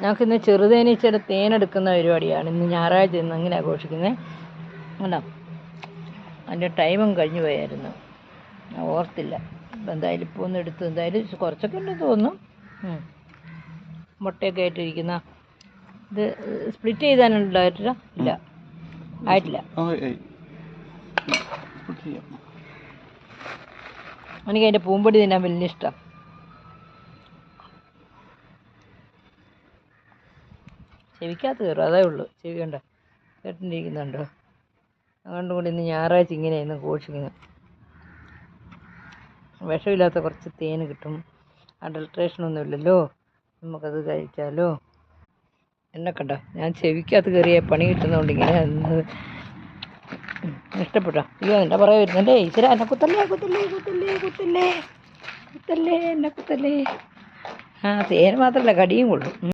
ഞങ്ങൾക്കിന്ന് ചെറുതേനീച്ചയുടെ തേനെടുക്കുന്ന പരിപാടിയാണ്. ഇന്ന് ഞായറാഴ്ച ഇന്ന് അങ്ങനെ ആഘോഷിക്കുന്നത്. അല്ല, അതിൻ്റെ ടൈമും കഴിഞ്ഞു പോയായിരുന്നു, ഞാൻ ഓർത്തില്ല. ഇപ്പം എന്തായാലും ഇപ്പോൾ ഒന്ന് എടുത്തു. എന്തായാലും കുറച്ചൊക്കെ ഉണ്ടെന്ന് തോന്നുന്നു. മുട്ടയൊക്കെ ആയിട്ടിരിക്കുന്ന ഇത് സ്പ്ലിറ്റ് ചെയ്താനുണ്ടായിട്ടില്ല. ഇല്ല, ആയിട്ടില്ല. എനിക്ക് അതിൻ്റെ പൂമ്പൊടി തിന്നാൻ വലിയ ഇഷ്ടമാണ്. ചെവിക്കകത്ത് കയറും, അതേ ഉള്ളൂ. ചെവി കണ്ടോ കേട്ടിരിക്കുന്നുണ്ടോ? അതുകൊണ്ട് കൂടി ഇന്ന് ഞായറാഴ്ച ഇങ്ങനെയായിരുന്നു ഘോഷിക്കുന്നത്. വിഷമില്ലാത്ത കുറച്ച് തേൻ കിട്ടും, അഡൾട്രേഷനൊന്നും ഇല്ലല്ലോ, നമുക്കത് കഴിക്കാമല്ലോ. എന്നെ കണ്ടോ, ഞാൻ ചെവിക്കകത്ത് കയറിയ പണി കിട്ടുന്നതുകൊണ്ട് ഇങ്ങനെ ഇഷ്ടപ്പെട്ടോ? അയ്യോ, എൻ്റെ പുറകെ വരുന്നുണ്ടേ. ഈശ്വര, എന്നെ കുത്തല്ലേ കുത്തല്ലേ കുത്തല്ലേ കുത്തല്ലേ കുത്തല്ലേ, എന്നെ കുത്തല്ലേ. തേൻ മാത്രമല്ല, കടിയും കൊള്ളും.